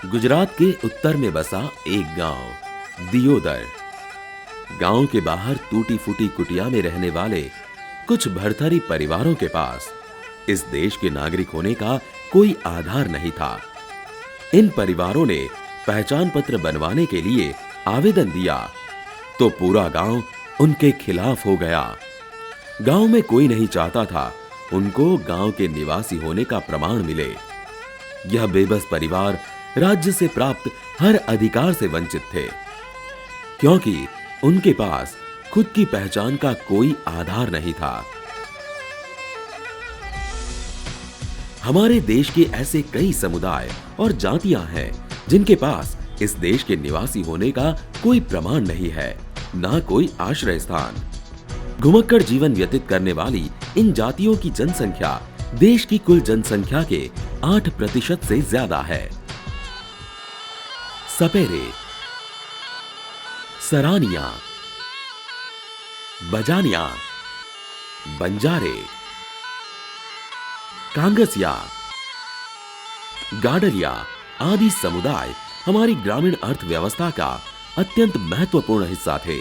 गुजरात के उत्तर में बसा एक गांव दियोदर। गांव के बाहर टूटी फूटी कुटिया में रहने वाले कुछ भरथरी परिवारों के पास इस देश के नागरिक होने का कोई आधार नहीं था। इन परिवारों ने पहचान पत्र बनवाने के लिए आवेदन दिया तो पूरा गांव उनके खिलाफ हो गया। गांव में कोई नहीं चाहता था उनको गांव के निवासी होने का प्रमाण मिले। यह बेबस परिवार राज्य से प्राप्त हर अधिकार से वंचित थे, क्योंकि उनके पास खुद की पहचान का कोई आधार नहीं था। हमारे देश के ऐसे कई समुदाय और जातियां हैं जिनके पास इस देश के निवासी होने का कोई प्रमाण नहीं है, ना कोई आश्रय स्थान। घुमक्कड़ जीवन व्यतीत करने वाली इन जातियों की जनसंख्या देश की कुल जनसंख्या के 8% से ज्यादा है। सपेरे, सरानिया, बजानिया, बंजारे, कांगसिया, गाडरिया आदि समुदाय हमारी ग्रामीण अर्थव्यवस्था का अत्यंत महत्वपूर्ण हिस्सा थे,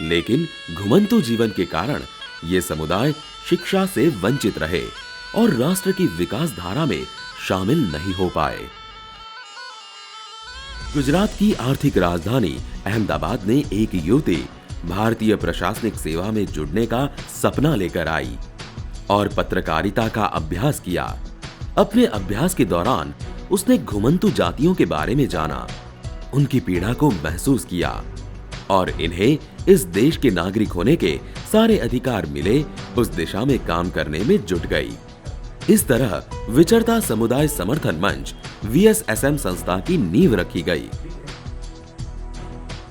लेकिन घुमंतु जीवन के कारण ये समुदाय शिक्षा से वंचित रहे और राष्ट्र की विकास धारा में शामिल नहीं हो पाए। गुजरात की आर्थिक राजधानी अहमदाबाद ने एक युवती भारतीय प्रशासनिक सेवा में जुड़ने का सपना लेकर आई और पत्रकारिता का अभ्यास किया। अपने अभ्यास के दौरान उसने घुमंतु जातियों के बारे में जाना, उनकी पीड़ा को महसूस किया और इन्हें इस देश के नागरिक होने के सारे अधिकार मिले उस दिशा में काम करने में जुट गई। इस तरह विचरता समुदाय समर्थन मंच VSSM संस्था की नींव रखी गई।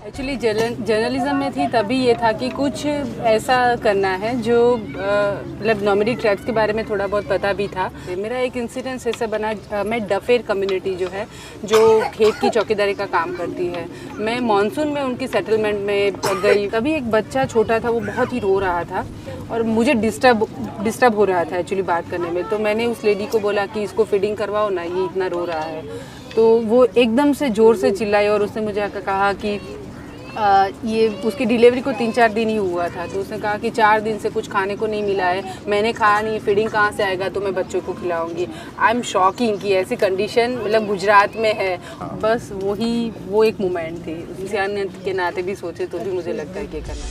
एक्चुअली जर्नलिज्म में थी तभी ये था कि कुछ ऐसा करना है जो मतलब नॉमडी ट्राइब्स के बारे में थोड़ा बहुत पता भी था। मेरा एक इंसिडेंस ऐसा बना, मैं डफेर कम्युनिटी जो है जो खेत की चौकीदारी का काम करती है, मैं मॉनसून में उनकी सेटलमेंट में गई। तभी एक बच्चा छोटा था, वो बहुत ही रो रहा था और मुझे डिस्टर्ब हो रहा था एक्चुअली बात करने में। तो मैंने उस लेडी को बोला कि इसको फीडिंग करवाओ ना, ये इतना रो रहा है। तो वो एकदम से ज़ोर से चिल्लाई और उसने मुझे आकर कहा कि ये उसकी डिलीवरी को 3-4 दिन ही हुआ था। तो उसने कहा कि 4 दिन से कुछ खाने को नहीं मिला है, मैंने खाया नहीं, फीडिंग कहाँ से आएगा, तो मैं बच्चों को खिलाऊंगी। आई एम शॉकिंग कि ऐसी कंडीशन मतलब गुजरात में है। बस वो एक मोमेंट थी। इंसानियत के नाते भी सोचे तो भी मुझे लगता है कि करना।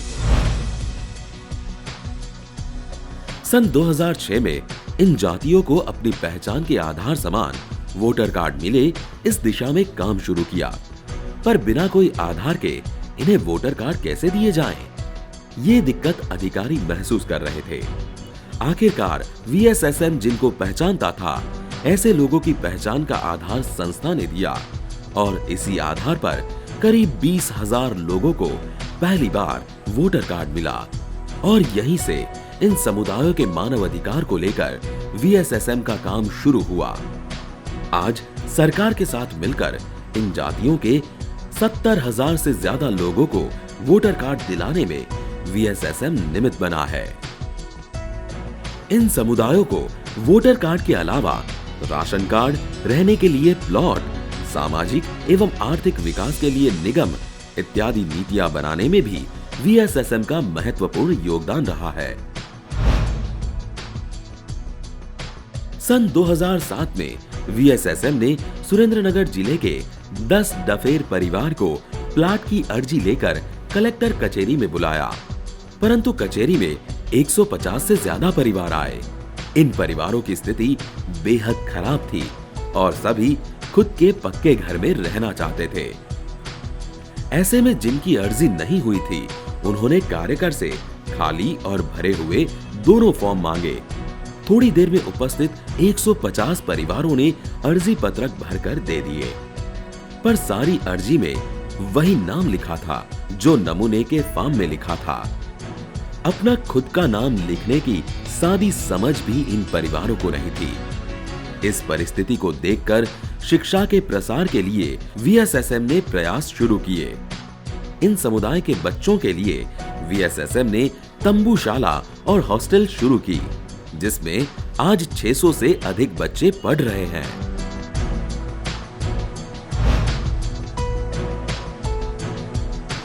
सन 2006 में इन जातियों को अपनी पहचान के आधार समान वोटर कार्ड मिले, इस दिशा में काम शुरू किया। पर बिना कोई आधार के इन्हें वोटर कार्ड कैसे दिए जाएं? ये दिक्कत अधिकारी महसूस कर रहे थे। आखिरकार VSSM जिनको पहचानता था, ऐसे लोगों की पहचान का आधार संस्था ने दिया और इसी आधार पर करीब 20,000 लोगों को पहली बार वोटर कार्ड मिला और यहीं से इन समुदायों के मानव अधिकार को लेकर VSSM का काम शुरू हुआ। आज सरकार के साथ मिलकर इन जातियों के 70,000 से ज्यादा लोगों को वोटर कार्ड दिलाने में VSSM निमित्त बना है। इन समुदायों को वोटर कार्ड के अलावा राशन कार्ड, रहने के लिए प्लॉट, सामाजिक एवं आर्थिक विकास के लिए निगम इत्यादि नीतियां बनाने में भी VSSM का महत्वपूर्ण योगदान रहा है। सन 2007 में VSSM ने सुरेंद्रनगर जिले के 10 डफेर परिवार को प्लाट की अर्जी लेकर कलेक्टर कचेरी में बुलाया, परंतु कचेरी में 150 से ज्यादा परिवार आए। इन परिवारों की स्थिति बेहद खराब थी और सभी खुद के पक्के घर में रहना चाहते थे। ऐसे में जिनकी अर्जी नहीं हुई थी, उन्होंने कार्यकर से खाली और भरे हुए दोनों फॉर्म मांगे। थोड़ी देर में उपस्थित 150 परिवारों ने अर्जी पत्रक भरकर दे दिए, पर सारी अर्जी में वही नाम लिखा था जो नमूने के फॉर्म में लिखा था। अपना खुद का नाम लिखने की सादी समझ भी इन परिवारों को नहीं थी। इस परिस्थिति को देखकर शिक्षा के प्रसार के लिए VSSM ने प्रयास शुरू किए। इन समुदाय के बच्चों के लिए VSSM ने तंबूशाला और हॉस्टल शुरू की, जिसमें आज 600 से अधिक बच्चे पढ़ रहे हैं।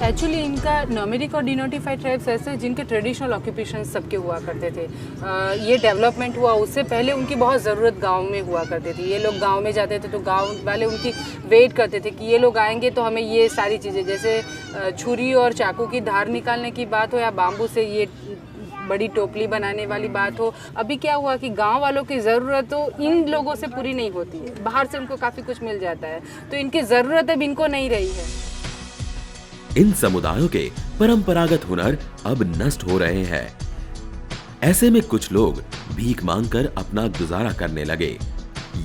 एक्चुअली इनका नॉमेरिक और डिनोटिफाइड ट्राइब्स ऐसे जिनके ट्रेडिशनल ऑक्यूपेशन सबके हुआ करते थे। ये डेवलपमेंट हुआ उससे पहले उनकी बहुत ज़रूरत गांव में हुआ करती थी। ये लोग गांव में जाते थे तो गांव वाले उनकी वेट करते थे कि ये लोग आएंगे तो हमें ये सारी चीज़ें, जैसे छुरी और चाकू की धार निकालने की बात हो या बाम्बू से ये बड़ी टोपली बनाने वाली बात हो। अभी क्या हुआ कि गांव वालों की ज़रूरत तो इन लोगों से पूरी नहीं होती है, बाहर से उनको काफ़ी कुछ मिल जाता है, तो इनकी ज़रूरत अब इनको नहीं रही है। इन समुदायों के परंपरागत हुनर अब नष्ट हो रहे हैं। ऐसे में कुछ लोग भीख मांगकर अपना गुजारा करने लगे।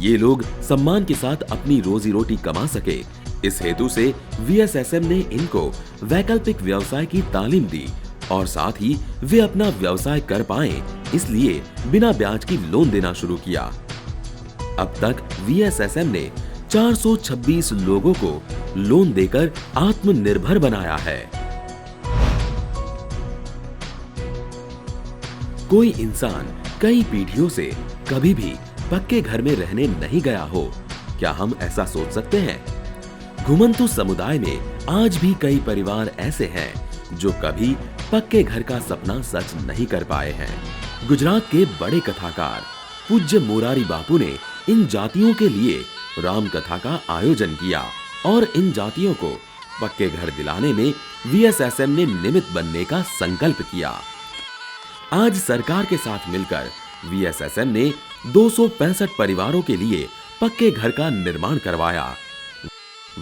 ये लोग सम्मान के साथ अपनी रोजी रोटी कमा सके, इस हेतु से वीएसएसएम ने इनको वैकल्पिक व्यवसाय की तालीम दी और साथ ही वे अपना व्यवसाय कर पाएं, इसलिए बिना ब्याज की लोन देना शुरू किया। अब तक वीएसएसएम ने 426 लोगों को लोन देकर आत्मनिर्भर बनाया है। कोई इंसान कई पीढ़ियों से कभी भी पक्के घर में रहने नहीं गया हो, क्या हम ऐसा सोच सकते हैं? घुमंतु समुदाय में आज भी कई परिवार ऐसे हैं जो कभी पक्के घर का सपना सच नहीं कर पाए हैं। गुजरात के बड़े कथाकार पूज्य मोरारी बापू ने इन जातियों के लिए राम कथा का आयोजन किया और इन जातियों को पक्के घर दिलाने में वीएसएसएम ने निमित्त बनने का संकल्प किया। आज सरकार के साथ मिलकर वीएसएसएम ने 265 परिवारों के लिए पक्के घर का निर्माण करवाया।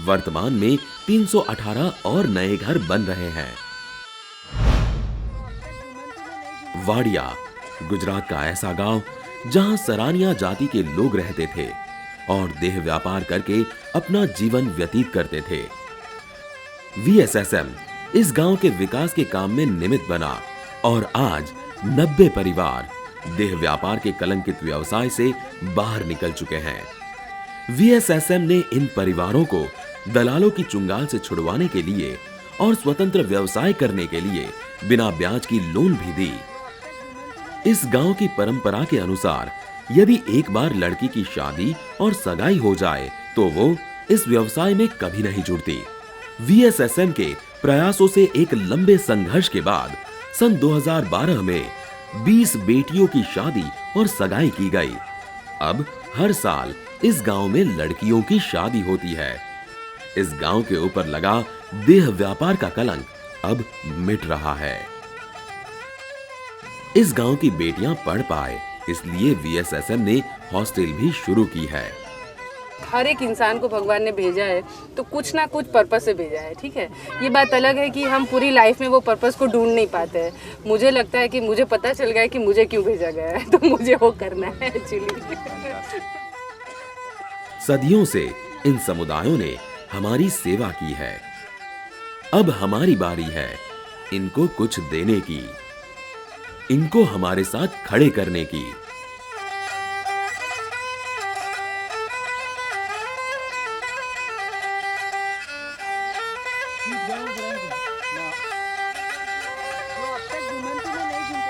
वर्तमान में 318 और नए घर बन रहे हैं। वाडिया गुजरात का ऐसा गांव जहां सरानिया जाति के लोग रहते थे और देह व्यापार करके अपना जीवन व्यतीत करते थे। वीएसएसएम इस गांव के विकास के काम में निमित्त बना और आज 90 परिवार देह व्यापार के कलंकित व्यवसाय से बाहर निकल चुके हैं। वीएसएसएम ने इन परिवारों को दलालों की चुंगाल से छुड़वाने के लिए और स्वतंत्र व्यवसाय करने के लिए बिना ब्याज की लोन भी दी। इस गांव की परंपरा के अनुसार यदि एक बार लड़की की शादी और सगाई हो जाए तो वो इस व्यवसाय में कभी नहीं जुड़ती। वीएसएसएम के प्रयासों से एक लंबे संघर्ष के बाद सन 2012 में 20 बेटियों की शादी और सगाई की गई। अब हर साल इस गांव में लड़कियों की शादी होती है। इस गांव के ऊपर लगा देह व्यापार का कलंक अब मिट रहा है। इस गांव की बेटियां पढ़ पाए इसलिए वीएसएसएम ने हॉस्टल भी शुरू की है। हर एक इंसान को भगवान ने भेजा है तो कुछ ना कुछ पर्पस से भेजा है, ठीक है। ये बात अलग है कि हम पूरी लाइफ में वो पर्पस को ढूंढ नहीं पाते हैं। मुझे लगता है कि मुझे पता चल गया है कि मुझे क्यों भेजा गया है, तो मुझे वो करना है एक्चुअली। सदियों से इन समुदायों ने हमारी सेवा की है। अब हमारी बारी है इनको कुछ देने की, इनको हमारे साथ खड़े करने की। जो अब तक घुमंतु में नहीं